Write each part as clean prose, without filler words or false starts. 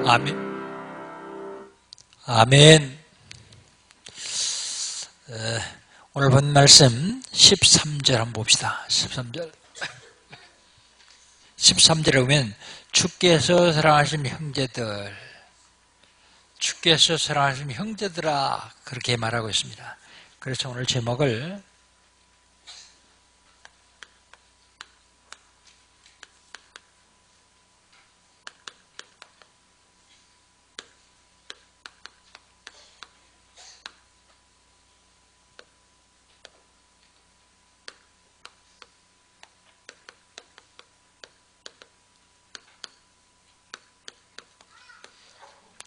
아멘. 아멘. 오늘 본 말씀 13절 한번 봅시다. 13절. 13절에 보면 주께서 사랑하신 형제들, 주께서 사랑하신 형제들아, 그렇게 말하고 있습니다. 그래서 오늘 제목을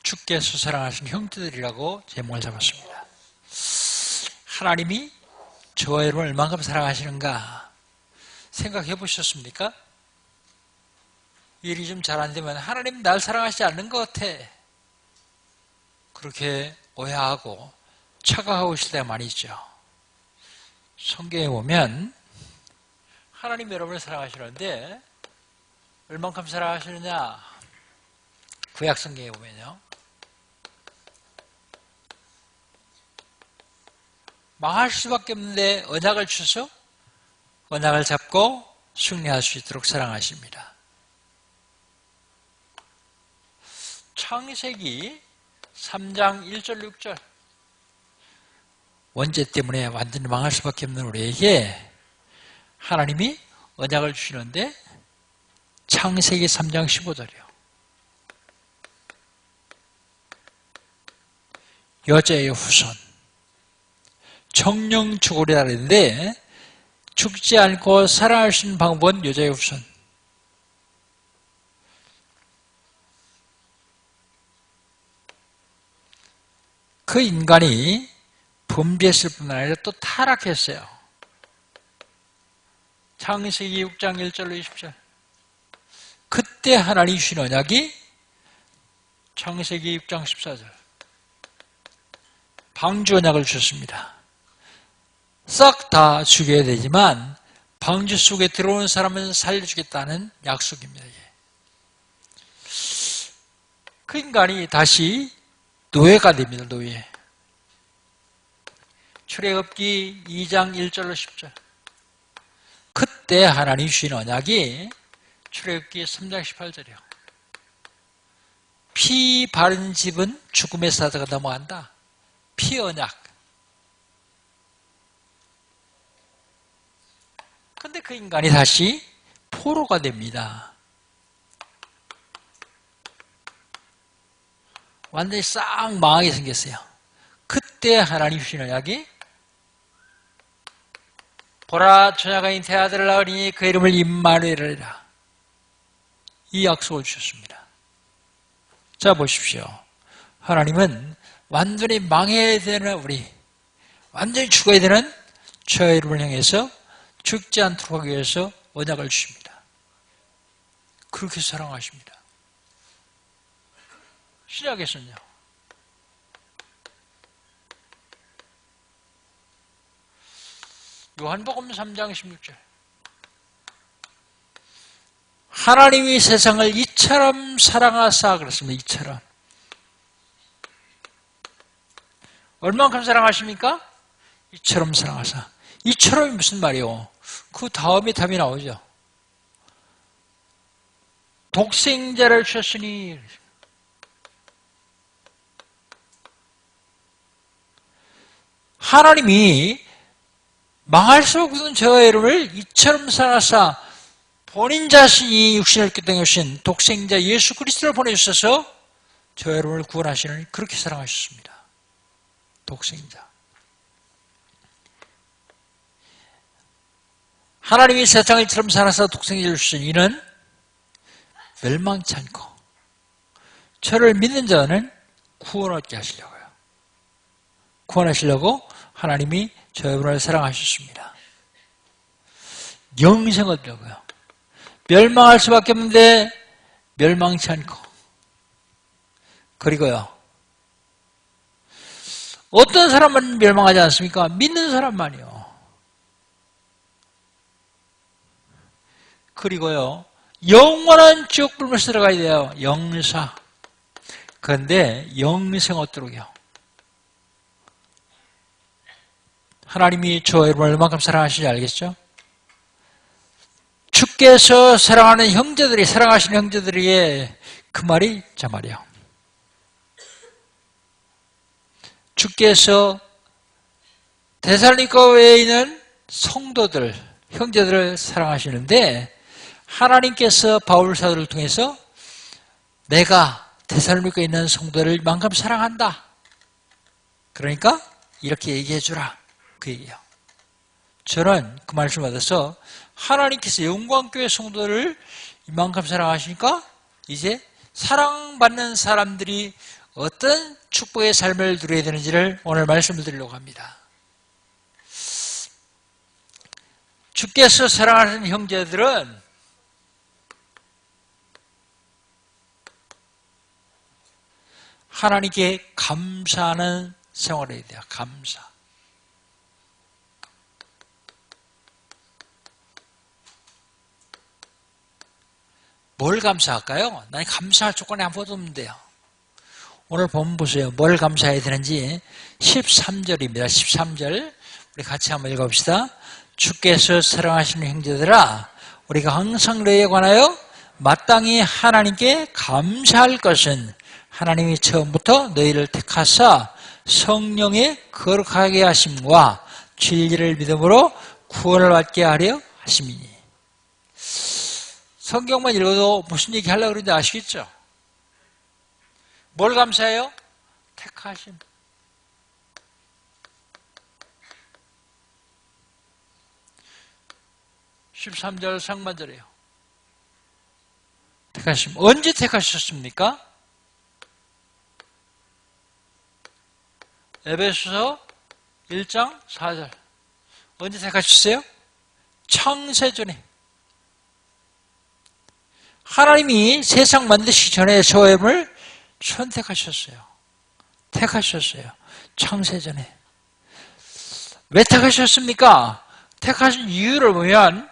주께서 사랑하신 형제들이라고 제목을 잡았습니다. 하나님이 저와 여러분을 얼만큼 사랑하시는가 생각해 보셨습니까? 일이 좀 잘 안 되면 하나님 날 사랑하시지 않는 것 같아, 그렇게 오해하고 착각하고 있을 때가 많이 있죠. 성경에 보면 하나님 여러분을 사랑하시는데 얼만큼 사랑하시느냐, 구약 성경에 보면요, 망할 수밖에 없는데 언약을 주셔서 언약을 잡고 승리할 수 있도록 사랑하십니다. 창세기 3장 1절 6절, 원죄 때문에 완전히 망할 수밖에 없는 우리에게 하나님이 언약을 주시는데, 창세기 3장 15절이요. 여자의 후손 정령 죽으리라 그랬는데, 죽지 않고 살아날 수 있는 방법은 여자의 후손. 그 인간이 범죄했을 뿐 아니라 또 타락했어요. 창세기 6장 1절로 20절. 그때 하나님이 주신 언약이 창세기 6장 14절. 방주 언약을 주셨습니다. 싹 다 죽여야 되지만 방주 속에 들어오는 사람은 살려주겠다는 약속입니다. 그 인간이 다시 노예가 됩니다. 노예. 출애굽기 2장 1절로 10절. 그때 하나님 주신 언약이 출애굽기 3장 18절이요. 피 바른 집은 죽음의 사자가 넘어간다. 피 언약. 근데 그 인간이 다시 포로가 됩니다. 완전히 싹 망하게 생겼어요. 그때 하나님 주신 언약이 보라, 처녀가 잉태 아들을 낳으니 그 이름을 임마누엘이라, 이 약속을 주셨습니다. 자, 보십시오. 하나님은 완전히 망해야 되는 우리, 완전히 죽어야 되는 저와 여러분을 향해서 죽지 않도록 하기 위해서 언약을 주십니다. 그렇게 사랑하십니다. 신약에서는요, 요한복음 3장 16절. 하나님이 세상을 이처럼 사랑하사 그랬습니다. 이처럼. 얼만큼 사랑하십니까? 이처럼 사랑하사. 이처럼이 무슨 말이요? 그 다음에 답이 나오죠. 독생자를 주셨으니. 하나님이 망할 수 없는 저와 여러분을 이처럼 사랑하사 본인 자신이 육신을 땅에 오신 독생자 예수 그리스도를 보내주셔서 저와 여러분을 구원하시는, 그렇게 사랑하셨습니다. 독생자. 하나님이 세상을 이처럼 사랑하사 독생자를 주신 이는 멸망치 않고 저를 믿는 자는 구원 얻게 하시려고요. 구원하시려고 하나님이 저와 여러분을 사랑하셨습니다. 영생 얻으려고요. 멸망할 수밖에 없는데 멸망치 않고. 그리고요, 어떤 사람만 멸망하지 않습니까? 믿는 사람만이요. 그리고요, 영원한 지옥불못에 들어가야 돼요. 영사. 그런데 영생 얻도록요. 하나님이 저와 여러분을 얼마큼 사랑하시는지 알겠죠? 주께서 사랑하는 형제들이, 사랑하시는 형제들에게 그 말이 자 말이에요. 주께서 데살로니가 외에 있는 성도들, 형제들을 사랑하시는데 하나님께서 바울 사도를 통해서 내가 데살로니가에 있는 성도를 이만큼 사랑한다. 그러니까 이렇게 얘기해 주라. 그 얘기예요. 저는 그 말씀을 받아서 하나님께서 영광교회 성도를 이만큼 사랑하시니까 이제 사랑받는 사람들이 어떤 축복의 삶을 누려야 되는지를 오늘 말씀을 드리려고 합니다. 주께서 사랑하는 형제들은 하나님께 감사하는 생활을 해야 돼요. 감사. 뭘 감사할까요? 난 감사할 조건이 아무것도 없는데요. 오늘 본문 보세요. 뭘 감사해야 되는지 13절입니다. 13절 우리 같이 한번 읽어봅시다. 주께서 사랑하시는 형제들아 우리가 항상 너희에 관하여 마땅히 하나님께 감사할 것은 하나님이 처음부터 너희를 택하사 성령의 거룩하게 하심과 진리를 믿음으로 구원을 받게 하려 하심이니. 성경만 읽어도 무슨 얘기 하려고 그러는지 아시겠죠? 뭘 감사해요? 택하심. (13절) 상반절이에요. 택하심. 언제 택하셨습니까? 에베소서 1장 4절. 언제 택하셨어요? 창세전에. 하나님이 세상 만드시기 전에 저와 여러분을 선택하셨어요. 택하셨어요. 창세전에. 왜 택하셨습니까? 택하신 이유를 보면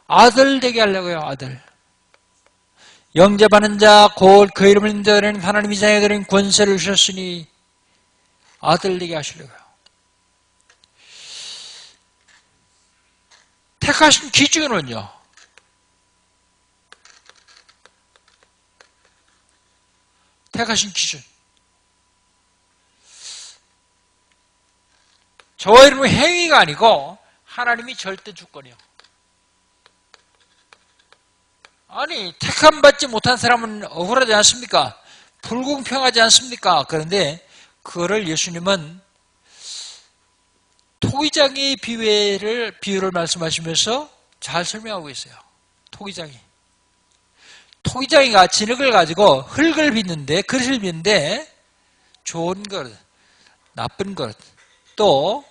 아들 되게 하려고요. 아들. 영접하는 자 곧 그 이름을 믿는 자들은 하나님이 자녀들은 권세를 주셨으니 아들 되게 하시려고요. 택하신 기준은요. 택하신 기준. 저와 여러분의 행위가 아니고 하나님이 절대 주권이요. 아니 택함 받지 못한 사람은 억울하지 않습니까? 불공평하지 않습니까? 그런데 그거를 예수님은 토기장이 비유를 말씀하시면서 잘 설명하고 있어요. 토기장이가 진흙을 가지고 흙을 빚는데, 그릇을 빚는데 좋은 그릇, 나쁜 그릇, 또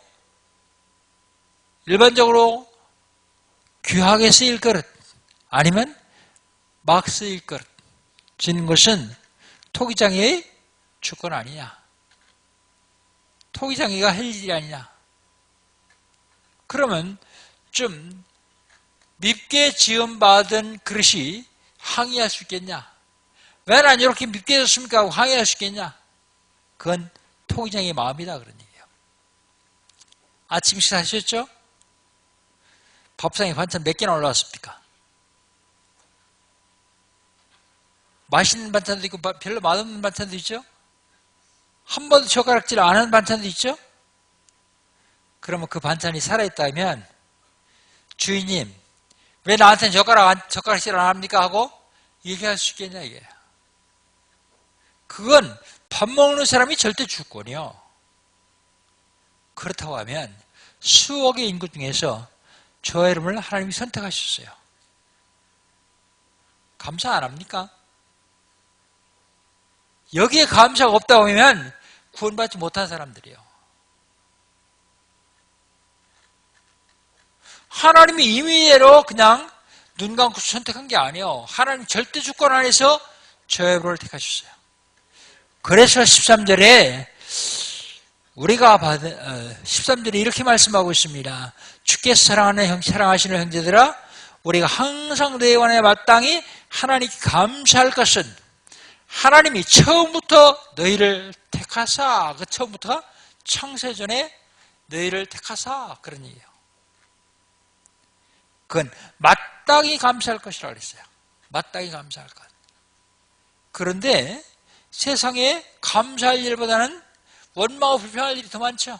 일반적으로 귀하게 쓰일 그릇 아니면 막 쓰일 그릇 짓는 것은 토기장이의 주권 아니냐, 토기장이가 할 일이 아니냐. 그러면 좀 밉게 지음받은 그릇이 항의할 수 있겠냐? 왜 난 이렇게 밉게 졌습니까? 하고 항의할 수 있겠냐? 그건 토기장의 마음이다 그런 얘기예요. 아침 식사하셨죠? 밥상에 반찬 몇 개나 올라왔습니까? 맛있는 반찬도 있고 별로 맛없는 반찬도 있죠? 한 번도 젓가락질 안 하는 반찬도 있죠? 그러면 그 반찬이 살아있다면 주인님 왜 나한테는 젓가락질 안 합니까? 하고 얘기할 수 있겠냐 이게. 그건 밥 먹는 사람이 절대 주권이요. 그렇다고 하면 수억의 인구 중에서 저와 여러분을 하나님이 선택하셨어요. 감사 안 합니까? 여기에 감사가 없다고 하면 구원받지 못한 사람들이에요. 하나님이 임의대로 그냥 눈 감고 선택한 게 아니에요. 하나님 절대 주권 안에서 저와 여러분을 택하셨어요. 그래서 13절에 우리가 받은 13절에 이렇게 말씀하고 있습니다. 주께서 사랑하시는 형제들아 우리가 항상 너희에 관하여 마땅히 하나님께 감사할 것은 하나님이 처음부터 너희를 택하사, 그 처음부터 창세전에 너희를 택하사, 그런 얘기예요. 그건 마땅히 감사할 것이라 그랬어요. 마땅히 감사할 것. 그런데 세상에 감사할 일보다는 원망하고 불평할 일이 더 많죠.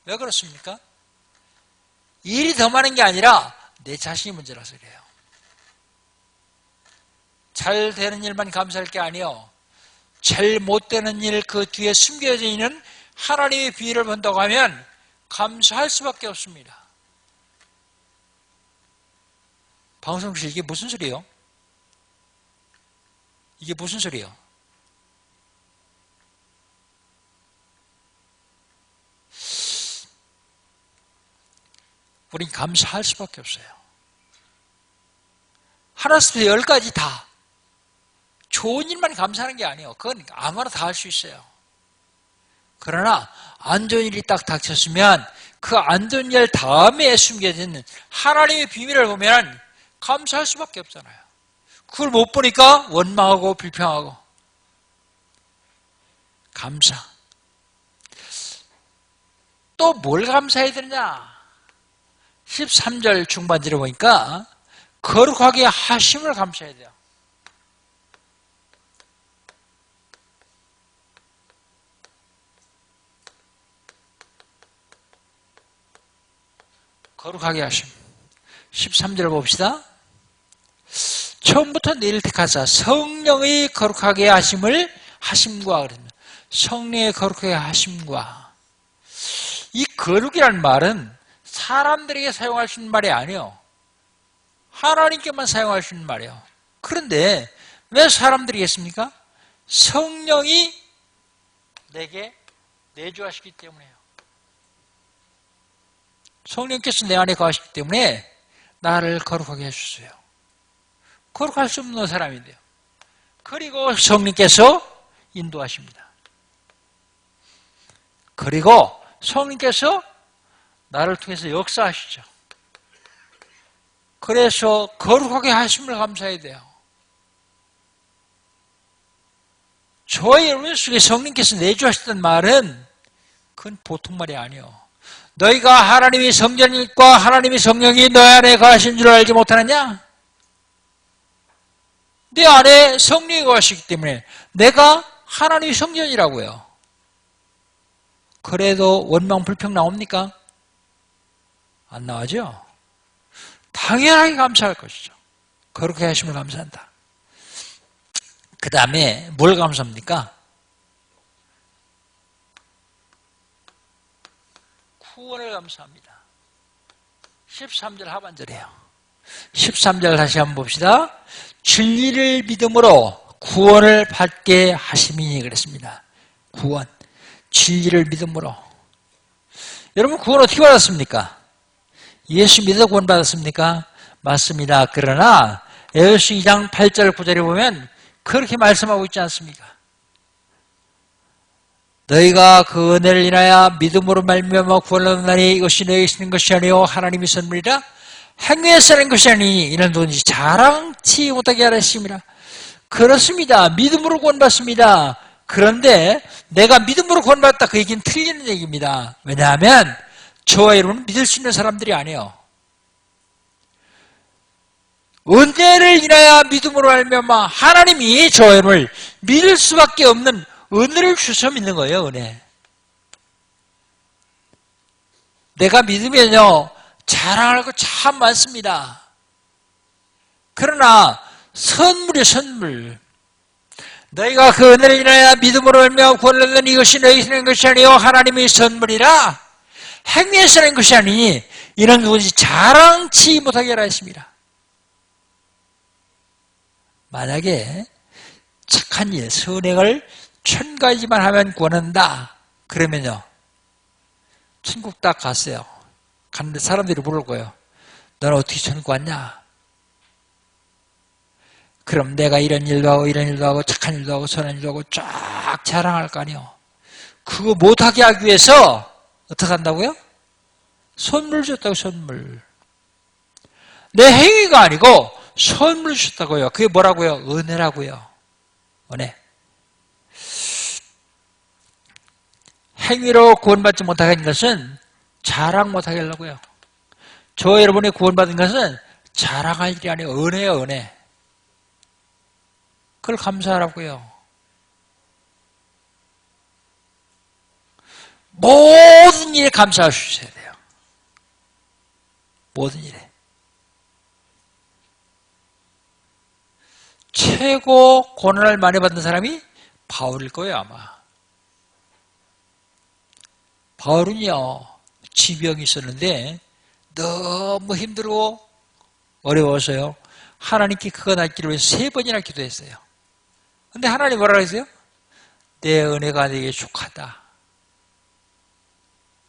왜 그렇습니까? 일이 더 많은 게 아니라 내 자신이 문제라서 그래요. 잘 되는 일만 감사할 게 아니요, 잘 못 되는 일 그 뒤에 숨겨져 있는 하나님의 비밀을 본다고 하면 감사할 수밖에 없습니다. 방송실 이게 무슨 소리예요? 이게 무슨 소리예요? 우린 감사할 수밖에 없어요. 하나부터 10가지 다 좋은 일만 감사하는 게 아니에요. 그건 아무나 다 할 수 있어요. 그러나 안 좋은 일이 딱 닥쳤으면 그 안 좋은 일 다음에 숨겨져 있는 하나님의 비밀을 보면 감사할 수밖에 없잖아요. 그걸 못 보니까 원망하고 불평하고. 감사. 또 뭘 감사해야 되느냐? 13절 중반절에 보니까 거룩하게 하심을 감사해야 돼요. 거룩하게 하심. 13절 봅시다. 처음부터 너희를 택하사 성령의 거룩하게 하심을 하심과 그랬습니다. 성령의 거룩하게 하심과. 이 거룩이라는 말은 사람들에게 사용할 수 있는 말이 아니에요. 하나님께만 사용할 수 있는 말이에요. 그런데 왜 사람들이겠습니까? 성령이 내게 내주하시기 때문에요. 성령께서 내 안에 거하시기 때문에 나를 거룩하게 해주세요. 거룩할 수 없는 사람인데요. 그리고 성령께서 인도하십니다. 그리고 성령께서 나를 통해서 역사하시죠. 그래서 거룩하게 하심을 감사해야 돼요. 저의 여러분 속에 성령께서 내주하셨던 말은 그건 보통 말이 아니에요. 너희가 하나님이 성전일과 하나님이 성령이 너희 안에 거하신 줄 알지 못하느냐? 내 안에 성령이 거하시기 때문에 내가 하나님의 성전이라고요. 그래도 원망 불평 나옵니까? 안 나오죠? 당연하게 감사할 것이죠. 거룩하게 하심을 감사한다. 그 다음에 뭘 감사합니까? 구원을 감사합니다. 13절 하반절이에요. 13절 다시 한번 봅시다. 진리를 믿음으로 구원을 받게 하심이니 그랬습니다. 구원. 진리를 믿음으로. 여러분 구원 어떻게 받았습니까? 예수 믿어 구원 받았습니까? 맞습니다. 그러나 에베소 2장 8절 9절에 보면 그렇게 말씀하고 있지 않습니까? 너희가 그 은혜를 인하여 믿음으로 말미암아 구원을 얻나니 이것이 너희에게 있는 것이 아니요 하나님의 선물이라 행위에서 하는 것이 아니니 이는 누구든지 자랑치 못하게 하라 했습니다. 그렇습니다. 믿음으로 구원받습니다. 그런데 내가 믿음으로 구원받았다 그 얘기는 틀리는 얘기입니다. 왜냐하면 저와 여러분은 믿을 수 있는 사람들이 아니에요. 은혜를 인하여 믿음으로 알면마 하나님이 저와 여러분을 믿을 수밖에 없는 은혜를 주셔 믿는 거예요. 은혜. 내가 믿으면요 자랑할 거 참 많습니다. 그러나 선물이에요. 선물. 너희가 그 은혜를 인하여 믿음으로 알며 구원을 얻는 이것이 너희에게 있는 것이 아니요 하나님의 선물이라 행위에서 하는 것이 아니니 이는 누구든지 자랑치 못하게 하라 했습니다. 만약에 착한 일, 선행을 1000가지만 하면 구원한다. 그러면요 천국 딱 갔어요. 갔는데 사람들이 물을 거예요. 너는 어떻게 천국 왔냐? 그럼 내가 이런 일도 하고 이런 일도 하고 착한 일도 하고 선한 일도 하고 쫙 자랑할 거 아니에요. 그거 못하게 하기 위해서 어떻게 한다고요? 선물 줬다고. 선물. 내 행위가 아니고 선물 주셨다고요. 그게 뭐라고요? 은혜라고요. 은혜. 행위로 구원받지 못하게 하는 것은 자랑 못하게 하려고요. 저 여러분이 구원받은 것은 자랑할 일이 아니에요. 은혜요, 은혜. 그걸 감사하라고요. 모든 일에 감사하셔야 돼요. 모든 일에. 최고 고난을 많이 받는 사람이 바울일 거예요, 아마. 바울은요, 지병이 있었는데 너무 힘들고 어려워서요, 하나님께 그거 낫기를 위해서 3번이나 기도했어요. 근데 하나님 뭐라 그랬어요? 내 은혜가 네게 족하다.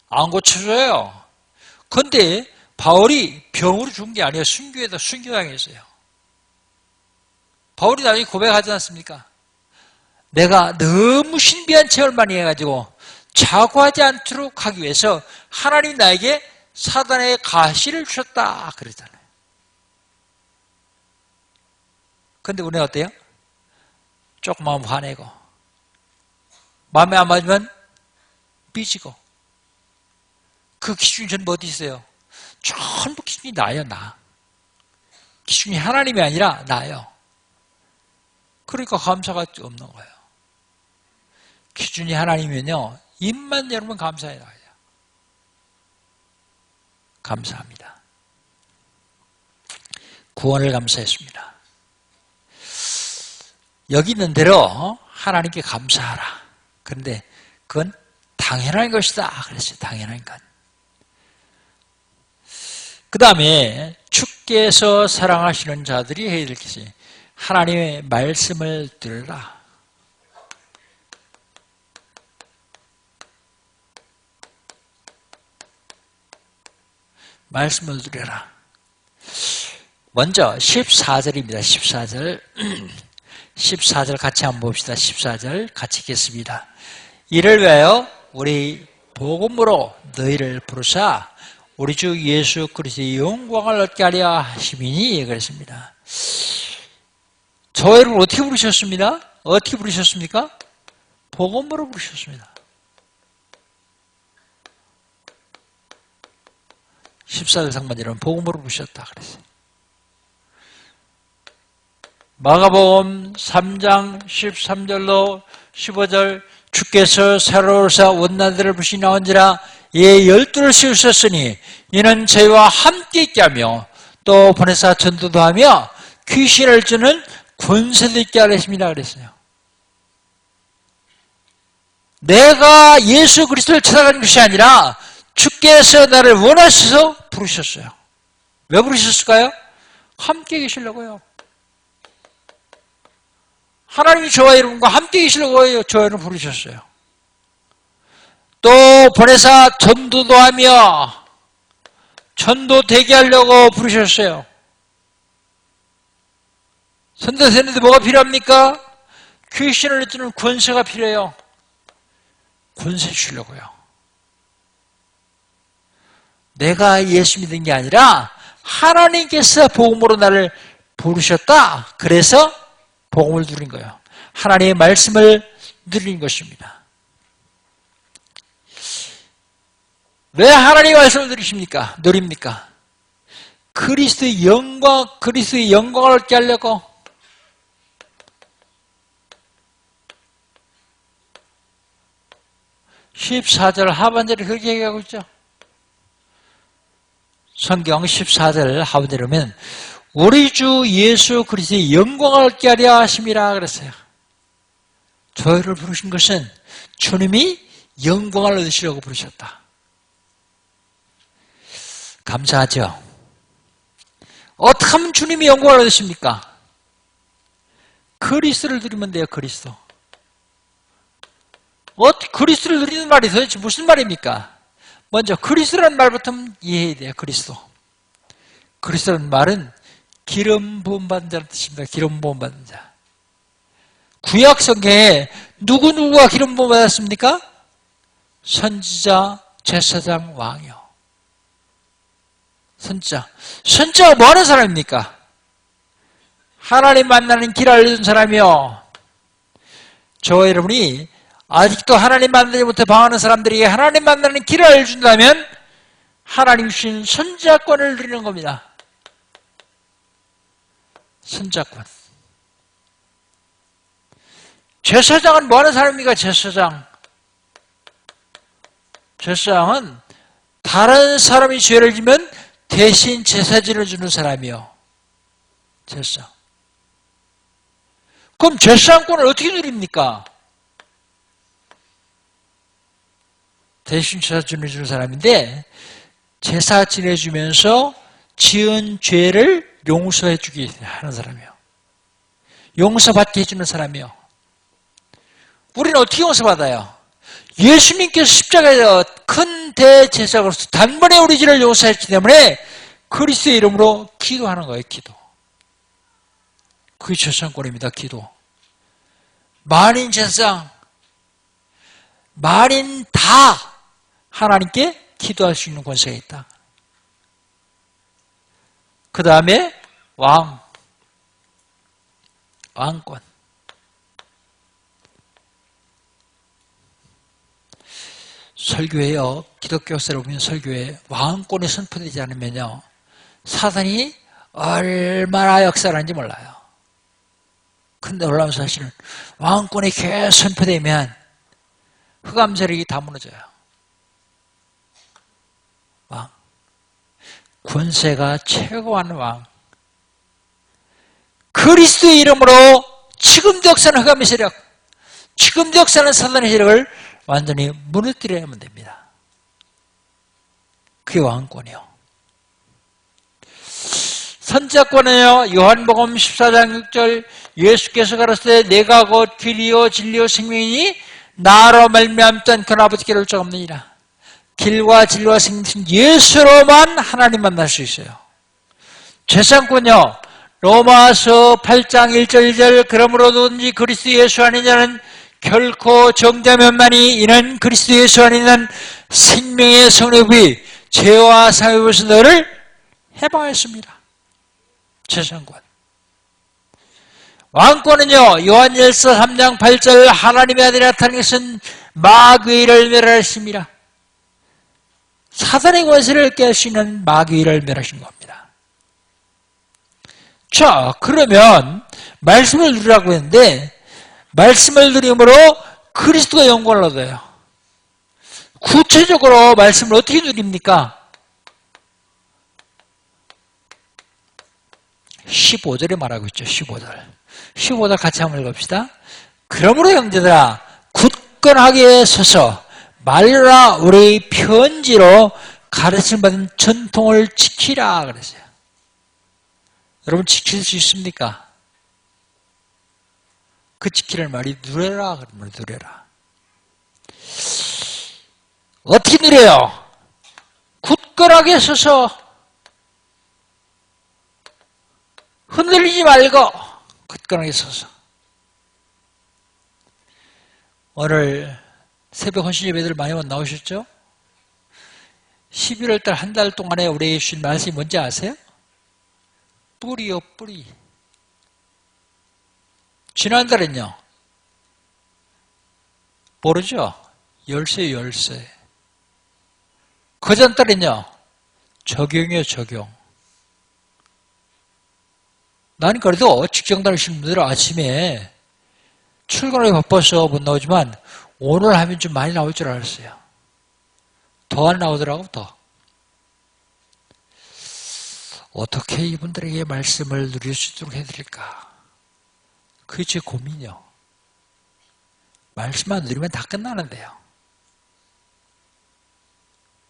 안 고쳐줘요. 근데 바울이 병으로 죽은 게 아니에요. 순교에다 순교당했어요. 바울이 나중에 고백하지 않습니까? 내가 너무 신비한 체험을 많이 해가지고 자고하지 않도록 하기 위해서 하나님이 나에게 사단의 가시를 주셨다 그랬잖아요. 근데 우리는 어때요? 조금만 화내고 마음에 안 맞으면 삐지고. 그 기준이 전부 어디 있어요? 전부 기준이 나예요, 나. 기준이 하나님이 아니라 나예요. 그러니까 감사가 없는 거예요. 기준이 하나님이면요, 입만 열면 감사해 나와요. 감사합니다. 구원을 감사했습니다. 여기 있는 대로 하나님께 감사하라. 그런데 그건 당연한 것이다 그랬어요. 당연한 것. 그 다음에 주께서 사랑하시는 자들이 해야 될 것이 하나님의 말씀을 들으라. 말씀을 들으라. 먼저 14절입니다. 14절 14절 같이 한번 봅시다. 14절 같이 읽겠습니다. 이를 위하여 우리 복음으로 너희를 부르사 우리 주 예수 그리스도의 영광을 얻게 하려 하심이니 그랬습니다. 저희를 어떻게 부르셨습니다? 어떻게 부르셨습니까? 복음으로 부르셨습니다. 14절 상반절은 복음으로 부르셨다 그랬어요. 마가복음 3장 13절로 15절 주께서 새로우사 원나들을 부시나온지라 예 12를 씌우셨으니 이는 저희와 함께 있게 하며 또 보내사 전도도 하며 귀신을 주는 권세도 있게 하셨습니다 그랬어요. 내가 예수 그리스도를 찾아가는 것이 아니라 주께서 나를 원하셔서 부르셨어요. 왜 부르셨을까요? 함께 계시려고요. 하나님이 저와 여러분과 함께 계시려고 저희를 부르셨어요. 또 보내사 전도도 하며 전도 되게 하려고 부르셨어요. 선교사님들 뭐가 필요합니까? 귀신을 주는 권세가 필요해요. 권세 주려고요. 내가 예수 믿은 게 아니라 하나님께서 복음으로 나를 부르셨다. 그래서 복음을 누린 거예요. 하나님의 말씀을 누린 것입니다. 왜 하나님의 말씀을 누립니까? 그리스도의 영광을 얻게 하려고. (14절) 하반절에 그렇게 얘기하고 있죠. 성경 14절 하반절에 보면 우리 주 예수 그리스도의 영광을 얻게 하려 하심이라 그랬어요. 저희를 부르신 것은 주님이 영광을 얻으시려고 부르셨다. 감사하죠. 어떻게 하면 주님이 영광을 얻으십니까? 그리스도를 누리면 돼요. 그리스도. 그리스도를 누리는 말이 도대체 무슨 말입니까? 먼저 그리스도라는 말부터 이해해야 돼요. 그리스도. 그리스도라는 말은 기름 부음 받은 자라는 뜻입니다. 기름 부음 받은 자. 구약 성경에 누구누구가 기름 부음 받았습니까? 선지자, 제사장, 왕이요. 선지자가 뭐 하는 사람입니까? 하나님 만나는 길 알려준 사람이요. 저와 여러분이 아직도 하나님 만나지 못해 방황하는 사람들에게 하나님 만나는 길을 알려준다면 하나님 주신 선자권을 누리는 겁니다. 선자권. 제사장은 뭐하는 사람입니까? 제사장은 다른 사람이 죄를 지면 대신 제사지를 주는 사람이요. 제사장. 그럼 제사장권을 어떻게 누립니까? 대신 제사 지내주는 사람인데 제사 지내주면서 지은 죄를 용서해 주기 하는 사람이요. 용서받게 해주는 사람이요. 우리는 어떻게 용서받아요? 예수님께서 십자가에서 큰 대제사장으로서 단번에 우리 죄를 용서했기 때문에 그리스도의 이름으로 기도하는 거예요. 기도. 그게 제사장권입니다. 기도. 만인 제사장, 만인 다 하나님께 기도할 수 있는 권세가 있다. 그 다음에 왕권. 설교에요. 기독교 역사를 보면 설교에 왕권이 선포되지 않으면요. 사단이 얼마나 역사하는지 몰라요. 근데 놀라운 사실은 왕권이 계속 선포되면 흑암 세력이 다 무너져요. 왕. 권세가 최고한 왕. 그리스도의 이름으로 지금도 역사는 흑암의 세력, 지금도 역사는 사단의 세력을 완전히 무너뜨려야만 됩니다. 그게 왕권이요. 선자권은요, 요한복음 14장 6절 예수께서 가라사대 내가 곧 길이요 진리요 생명이니 나로 말미암지 않고는 아버지께로 올 자 없느니라. 길과 진리와 생명 예수로만 하나님 만날 수 있어요. 제사장권요, 로마서 8장 1절 2절 그러므로 누구든지 그리스도 예수 안에 자는 결코 정죄면만이 이는 그리스도 예수 안에 있는 생명의 성령이 죄와 사유에서 너를 해방했습니다. 제사장권. 왕권은요, 요한일서 3장 8절 하나님의 아들이 나타난 것은 마귀를 멸하였습니다. 사단의 권세를 깨할 수 있는 마귀를 멸하신 겁니다. 자, 그러면 말씀을 누리라고 했는데 말씀을 누림으로 그리스도가 영광을 얻어요. 구체적으로 말씀을 어떻게 누립니까? 15절에 말하고 있죠. 15절 같이 한번 읽읍시다. 그러므로 형제들아 굳건하게 서서 말라 우리 편지로 가르침 받은 전통을 지키라 그랬어요. 여러분 지킬 수 있습니까? 그 지키는 말이 누려라 그러면 누려라. 어떻게 누려요? 굳건하게 서서 흔들리지 말고 굳건하게 서서. 오늘 새벽 헌신 예배들 많이 나오셨죠? 11월 달 한 달 동안에 우리에게 주신 말씀이 뭔지 아세요? 뿌리요 뿌리. 지난달은요 모르죠? 열쇠. 그 전달은요 적용이요 적용. 나는 그래도 직장 다니시는 분들은 아침에 출근하기 바빠서 못 나오지만 오늘 하면 좀 많이 나올 줄 알았어요. 더 안 나오더라고. 더. 어떻게 이분들에게 말씀을 누릴 수 있도록 해드릴까? 그게 제 고민이요. 말씀만 누리면 다 끝나는데요.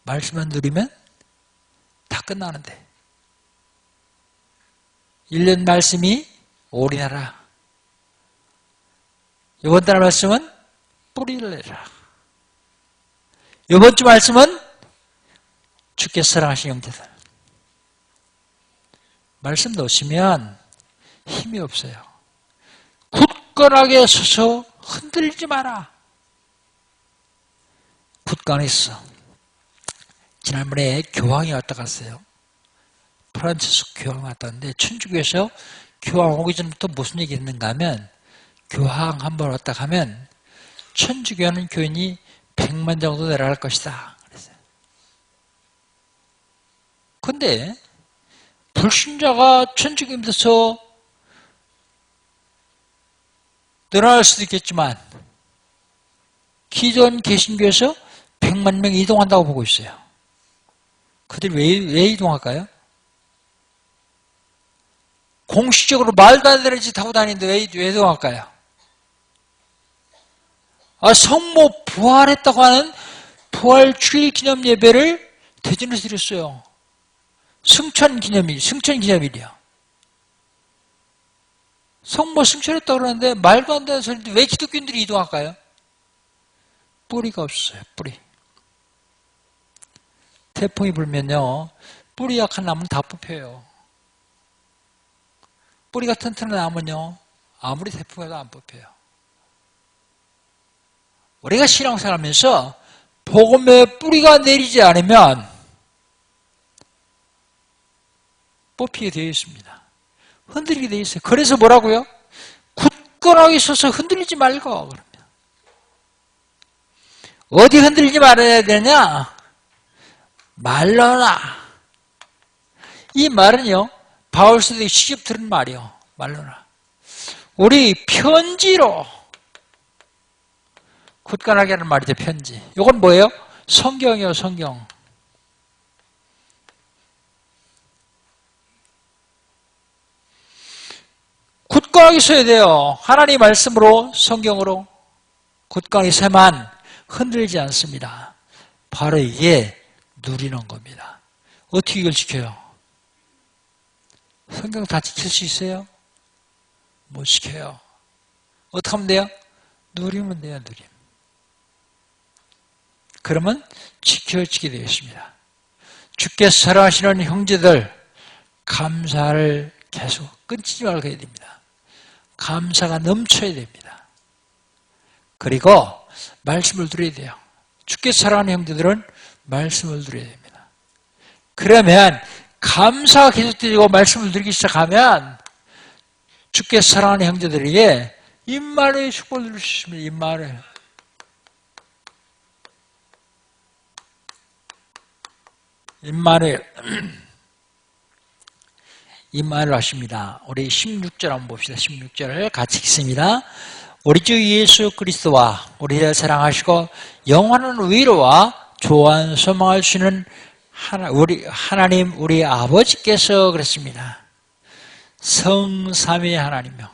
말씀만 누리면 다 끝나는데 1년 말씀이 올인하라. 이번 달 말씀은 뿌리를 내라. 이번 주 말씀은 주께 사랑하신 형제들. 말씀 놓으시면 힘이 없어요. 굳건하게 서서 흔들리지 마라. 굳건히 있어. 지난번에 교황이 왔다 갔어요. 프란치스코 교황이 왔다 갔는데 천주교에서 교황 오기 전부터 무슨 얘기 했는가 하면 교황 한번 왔다 가면 천주교는 교인이 100만 정도 내려갈 것이다. 그랬어요. 근데 불신자가 천주교 믿어서 늘어날 수도 있겠지만 기존 개신교에서 100만 명이 이동한다고 보고 있어요. 그들이 왜 이동할까요? 공식적으로 말도 안 되는 짓 하고 다니는데 왜 이동할까요? 성모 부활했다고 하는 부활 주일 기념 예배를 대전에서 드렸어요. 승천 기념일이요. 성모 승천했다고 그러는데 말도 안 되는 소리인데 왜 기독교인들이 이동할까요? 뿌리가 없어요, 뿌리. 태풍이 불면요, 뿌리 약한 나무는 다 뽑혀요. 뿌리가 튼튼한 나무는요, 아무리 태풍이 와도 안 뽑혀요. 우리가 신앙생활하면서 복음의 뿌리가 내리지 않으면 뽑히게 되어 있습니다. 흔들리게 되어 있어요. 그래서 뭐라고요? 굳건하게 서서 흔들리지 말고. 그러면 어디 흔들리지 말아야 되냐? 말러나. 이 말은요, 바울서도 시집 들은 말이요. 말러나. 우리 편지로 굳건하게 하는 말이죠, 편지. 이건 뭐예요? 성경이요, 성경. 굳건하게 서야 돼요. 하나님 말씀으로, 성경으로 굳건하게 서만 흔들지 않습니다. 바로 이게 누리는 겁니다. 어떻게 이걸 지켜요? 성경 다 지킬 수 있어요? 못 지켜요. 어떻게 하면 돼요? 누리면 돼요, 누림. 그러면 지켜지게 되어 있습니다. 주께서 사랑하시는 형제들, 감사를 계속 끊지 말고 해야 됩니다. 감사가 넘쳐야 됩니다. 그리고 말씀을 들어야 돼요. 주께서 사랑하는 형제들은 말씀을 들어야 됩니다. 그러면 감사가 계속되고 말씀을 들기 시작하면 주께서 사랑하는 형제들에게 임마누엘 축복을 누릴 수 있습니다. 임마누엘. 임마누엘 하십니다. 우리 16절 한번 봅시다. 16절을 같이 읽습니다. 우리 주 예수 그리스도와 우리를 사랑하시고 영원한 위로와 조화한 소망을 주시는 하나님 우리 아버지께서 그랬습니다. 성삼위 하나님이요.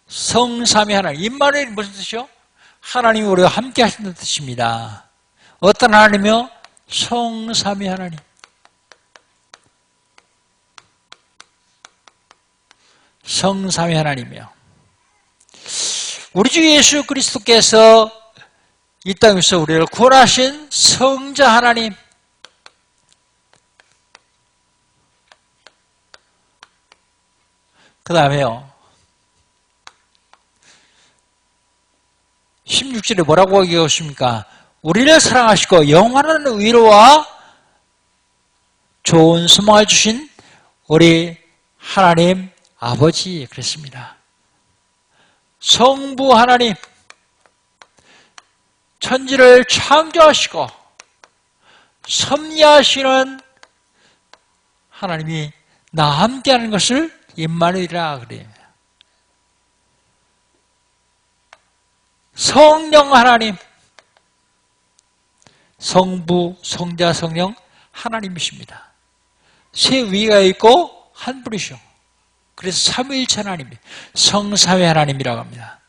성삼위 하나님. 임마누엘이 무슨 뜻이요? 하나님이 우리와 함께 하신다는 뜻입니다. 어떤 하나님이요? 성삼위 하나님. 성삼위 하나님이요. 우리 주 예수 그리스도께서 이 땅에서 우리를 구원하신 성자 하나님. 그 다음에요. 16절에 뭐라고 얘기하십니까? 우리를 사랑하시고 영원한 위로와 좋은 소망을 주신 우리 하나님 아버지 그랬습니다. 성부 하나님, 천지를 창조하시고 섭리하시는 하나님이 나와 함께하는 것을 임마누엘이라 그래요. 성령 하나님, 성부, 성자, 성령 하나님이십니다. 세 위가 있고 한 분이셔. 그래서 삼위일체 하나님, 성삼위 하나님이라고 합니다.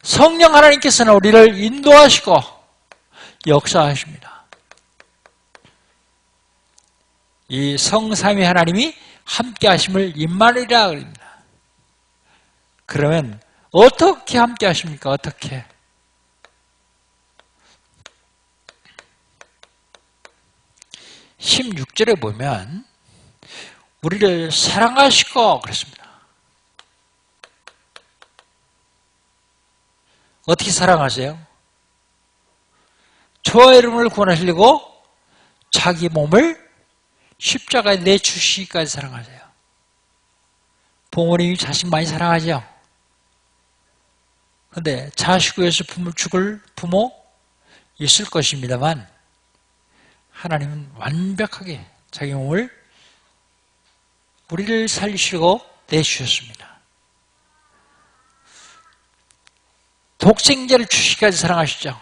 성령 하나님께서는 우리를 인도하시고 역사하십니다. 이 성삼위 하나님이 함께 하심을 임마누엘이라고 합니다. 그러면 어떻게 함께 하십니까? 어떻게? (16절에) 보면 우리를 사랑하시고 그랬습니다. 어떻게 사랑하세요? 저와 여러분을 구원하시려고 자기 몸을 십자가에 내주시기까지 사랑하세요. 부모님이 자식 많이 사랑하죠? 그런데 자식 위해서 부모를 죽을 부모 있을 것입니다만 하나님은 완벽하게 자기 몸을 우리를 살리시고 내주셨습니다. 독생자를 주시기까지 사랑하시죠.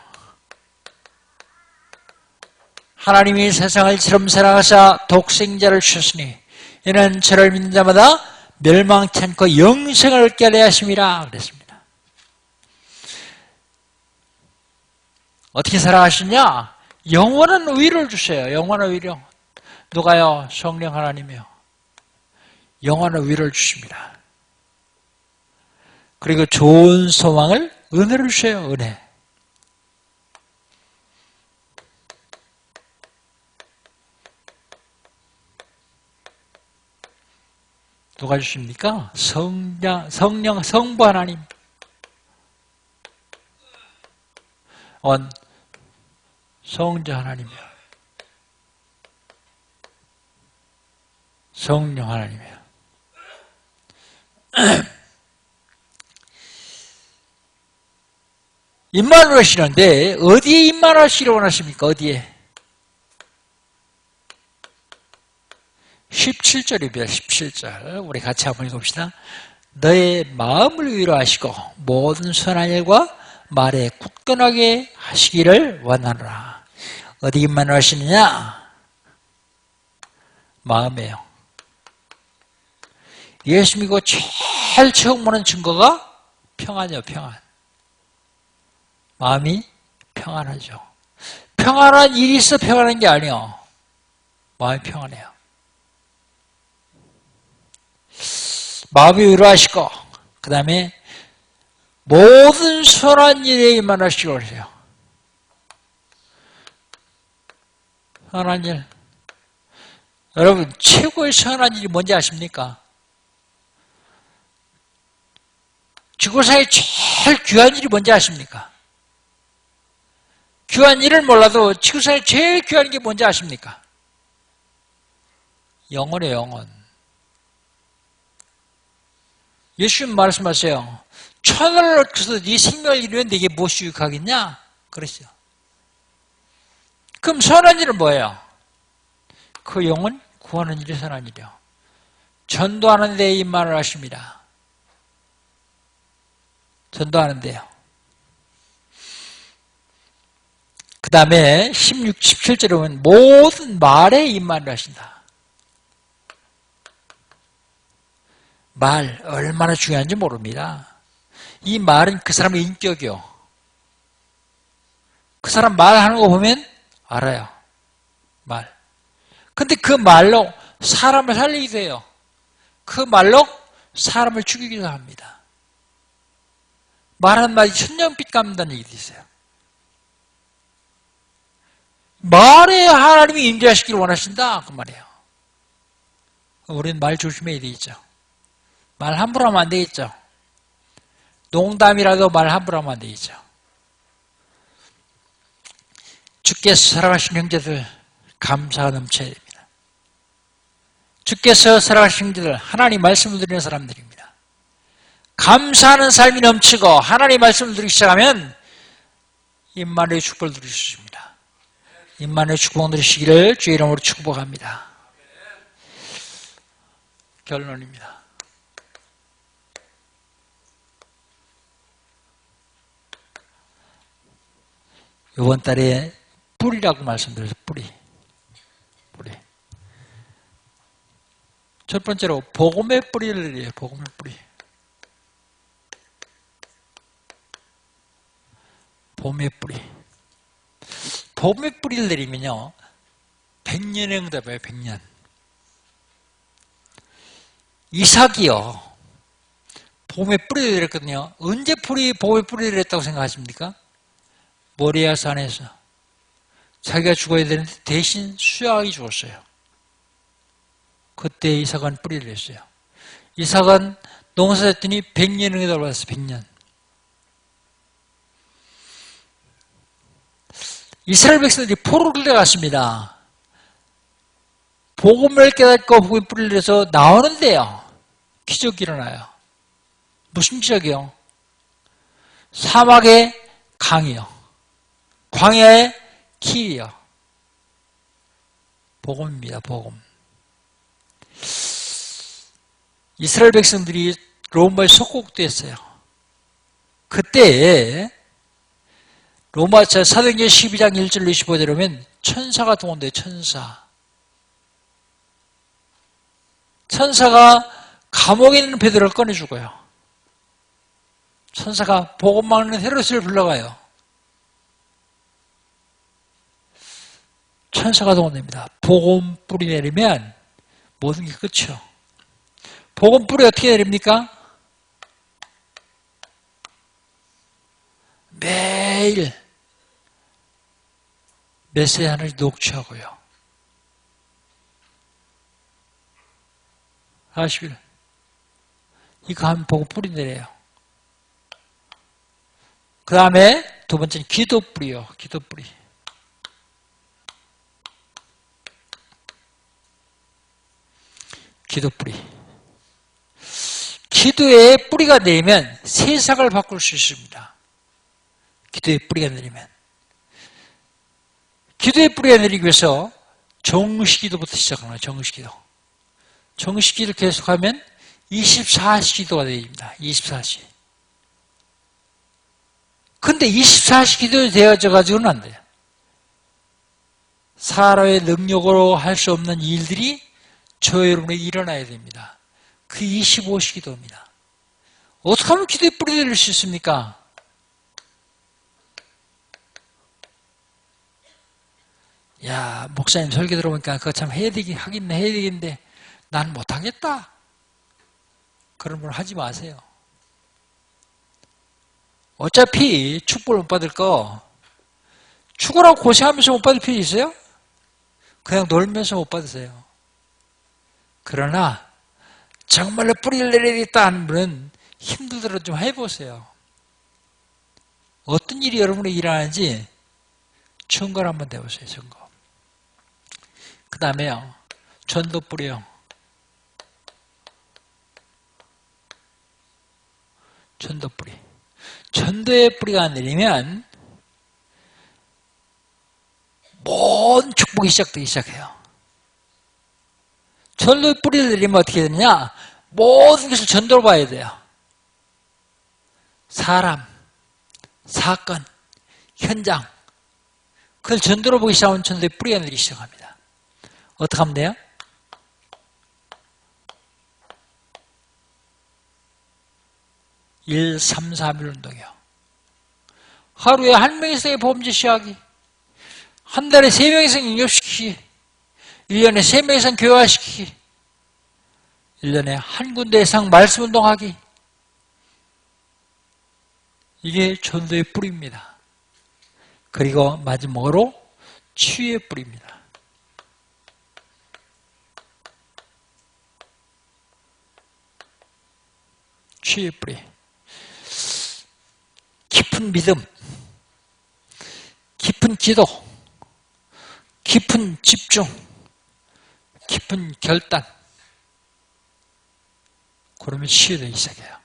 하나님이 세상을 이처럼 사랑하사 독생자를 주셨으니 이는 저를 믿는 자마다 멸망치 않고 영생을 얻게 하려 하심이라 그랬습니다. 어떻게 사랑하시냐? 영원한 의를 주세요. 영원한 의를. 누가요? 성령 하나님이요. 영원한 의를 주십니다. 그리고 좋은 소망을 은혜를 주세요. 은혜. 누가 주십니까? 성령, 성부 하나님. 성자 하나님이요. 성령 하나님이요. 임마누엘 하시는데 어디에 임마누엘 하시기를 원하십니까? 어디에? 17절입니다. 17절. 우리 같이 한번 읽읍시다. 너의 마음을 위로하시고 모든 선한 일과 말에 굳건하게 하시기를 원하노라. 어디 임마누엘 하시느냐? 마음이에요. 예수 믿고 제일 처음 보는 증거가 평안이요. 평안. 마음이 평안하죠. 평안한 일이 있어 평안한 게 아니요. 마음이 평안해요. 마음이 위로하시고 그 다음에 모든 선한 일에 임하시고 그러세요. 선한 일. 여러분 최고의 선한 일이 뭔지 아십니까? 지구상에 제일 귀한 일이 뭔지 아십니까? 귀한 일을 몰라도 지구상에 제일 귀한 게 뭔지 아십니까? 영혼이에요. 영혼. 예수님 말씀하세요. 천하를 얻고서 네 생명을 잃으면 내게 무엇이 유익하겠냐? 그랬어요. 그럼 선한 일은 뭐예요? 그 영혼 구하는 일이 선한 일이요. 전도하는 데에 임만을 하십니다. 전도하는 데요. 그 다음에 16, 17절에 보면 모든 말에 임만을 하신다. 말 얼마나 중요한지 모릅니다. 이 말은 그 사람의 인격이요. 그 사람 말하는 거 보면 알아요. 말. 근데 그 말로 사람을 살리기도 해요. 그 말로 사람을 죽이기도 합니다. 말 한마디 천년빛 갚는다는 얘기도 있어요. 말에 하나님이 임재하시기를 원하신다 그 말이에요. 우리는 말 조심해야 되겠죠. 말 함부로 하면 안 되겠죠. 농담이라도 말 함부로 하면 안 되겠죠. 주께서 사랑하신 형제들 감사가 넘쳐야 됩니다. 주께서 사랑하신 형제들 하나님 말씀을 드리는 사람들입니다. 감사하는 삶이 넘치고 하나님 말씀을 드리기 시작하면 임마누엘의 축복을 누릴 수 있습니다. 임마누엘의 축복 누리시기를 주의 이름으로 축복합니다. 결론입니다. 이번 달에 뿌리라고 말씀드렸어요. 뿌리. 첫 번째로 복음의 뿌리를 내려요. 복음의 뿌리. 복음의 뿌리. 복음의 뿌리를 내리면요. 100년의 응답이에요. 100년. 이삭이요. 복음의 뿌리를 내렸거든요. 언제 복음의 뿌리를 내렸다고 생각하십니까? 모리아 산에서 자기가 죽어야 되는데 대신 수양이 죽었어요. 그때 이삭은 뿌리를 냈어요. 이삭은 농사했더니 100년을 기다려봤어요. 100년. 이스라엘 백성들이 포로를 내갔습니다. 복음을 깨닫고 복음의 뿌리를 내서 나오는데요. 기적이 일어나요. 무슨 기적이요? 사막의 강이요, 광야의 길이요. 복음입니다. 복음. 이스라엘 백성들이 로마에 속국됐어요. 그때 로마서 사도행전 12장 1절로 25절에 보면 천사가 동원돼요. 천사가 감옥에 있는 베드로를 꺼내주고요. 천사가 복음 막는 헤롯을 불러가요. 천사가 동원됩니다. 복음 뿌리 내리면 모든 게 끝이요. 복음 뿌리 어떻게 내립니까? 매일 메시지 하나를 녹취하고요. 40일. 이거 하면 복음 뿌리 내려요. 그 다음에 두 번째는 기도 뿌리요. 기도 뿌리. 기도 뿌리. 기도의 뿌리가 내리면 세상을 바꿀 수 있습니다. 기도의 뿌리가 내리면. 기도의 뿌리가 내리기 위해서 정식기도부터 시작합니다. 정식기도. 정식기도를 계속하면 24시 기도가 되어집니다. 24시. 근데 24시 기도 되어져 가지고는 안 돼요. 사람의 능력으로 할 수 없는 일들이 저 여러분에 일어나야 됩니다. 그 25시 기도입니다. 어떻게 하면 기도에 뿌리 내릴 수 있습니까? 야, 목사님 설교 들어보니까 그거 참 해야 되겠는데 난 못하겠다. 그런 걸 하지 마세요. 어차피 축복을 못 받을 거 축구라고 고생하면서 못 받을 필요 있어요? 그냥 놀면서 못 받으세요. 그러나 정말로 뿌리를 내리겠다 하는 분은 힘들더라도 좀 해보세요. 어떤 일이 여러분에게 일어나는지 점검 한번 해보세요. 점검. 그 다음에요. 전도 뿌리요. 전도 뿌리. 전도의 뿌리가 내리면 모든 축복이 시작되기 시작해요. 전도의 뿌리를 내리면 어떻게 되느냐? 모든 것을 전도로 봐야 돼요. 사람, 사건, 현장. 그걸 전도로 보기 시작하면 전도의 뿌리가 내리기 시작합니다. 어떻게 하면 돼요? 일, 3, 3일 운동이요. 하루에 한 명 이상의 범죄 시작이, 한 달에 3명 이상 영접시키기, 1년에 3명 이상 교화시키기, 1년에 한 군데 이상 말씀 운동하기. 이게 전도의 뿌리입니다. 그리고 마지막으로 치유의 뿌리입니다. 치유의 뿌리. 깊은 믿음, 깊은 기도, 깊은 집중, 깊은 결단. 그러면 치유되기 시작해요.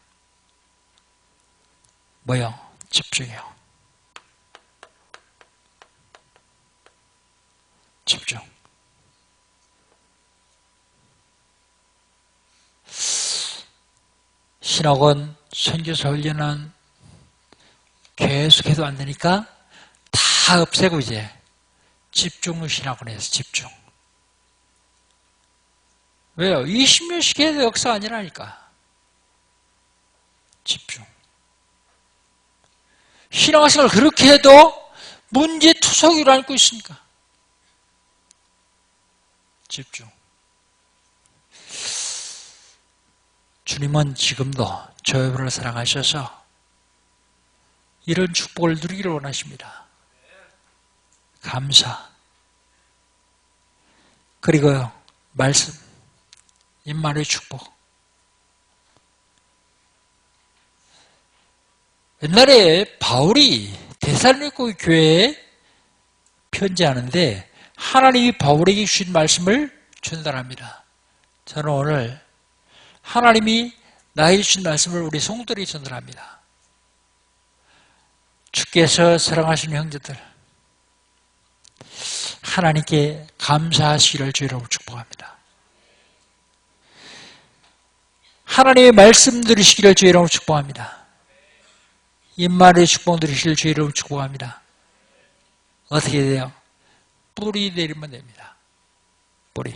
뭐요? 집중이요. 집중. 신학원, 선교사 훈련은 계속해도 안 되니까 다 없애고 이제 집중을 신학원에서 집중. 왜요? 20년씩 해도 역사 아니라니까. 집중. 신앙생활을 그렇게 해도 문제투성이로 안고 있으니까. 집중. 주님은 지금도 저 여러분을 사랑하셔서 이런 축복을 누리기를 원하십니다. 감사. 그리고 말씀. 임마누엘 축복. 옛날에 바울이 데살로니가 교회에 편지하는데 하나님이 바울에게 주신 말씀을 전달합니다. 저는 오늘 하나님이 나에게 주신 말씀을 우리 성도들에게 전달합니다. 주께서 사랑하시는 형제들, 하나님께 감사하시기를 주의 이름으로 축복합니다. 하나님의 말씀 들으시기를 주의 이름으로 축복합니다. 임마누엘 축복 들으시기를 주의 이름으로 축복합니다. 어떻게 돼요? 뿌리 내리면 됩니다. 뿌리.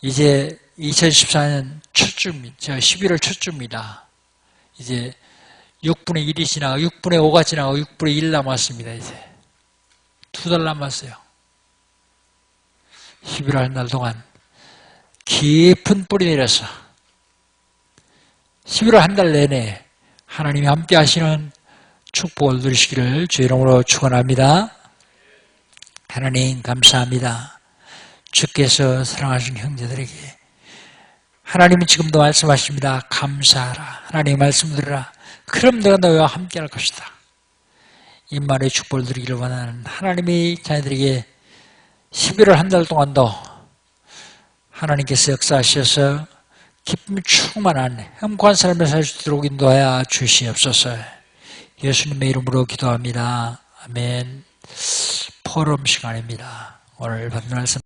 이제 2014년 첫주입니다. 11월 첫주입니다. 이제 6분의 1이 지나가고 6분의 5가 지나가고 6분의 1 남았습니다. 이제 2달 남았어요. 11월 한 달 동안 깊은 뿌리 내려서 11월 한 달 내내 하나님이 함께 하시는 축복을 누리시기를 주의 이름으로 축원합니다. 하나님 감사합니다. 주께서 사랑하시는 형제들에게 하나님은 지금도 말씀하십니다. 감사하라. 하나님 말씀 들으라. 그럼 내가 너와 함께 할 것이다. 임마누엘 축복을 누리기를 원하는 하나님의 자녀들에게 11월 한 달 동안도 하나님께서 역사하셔서 기쁨 충만한 행복한 삶을 살 수 있도록 인도하여 주시옵소서. 예수님의 이름으로 기도합니다. 아멘. 포럼 시간입니다. 오늘 받는 말씀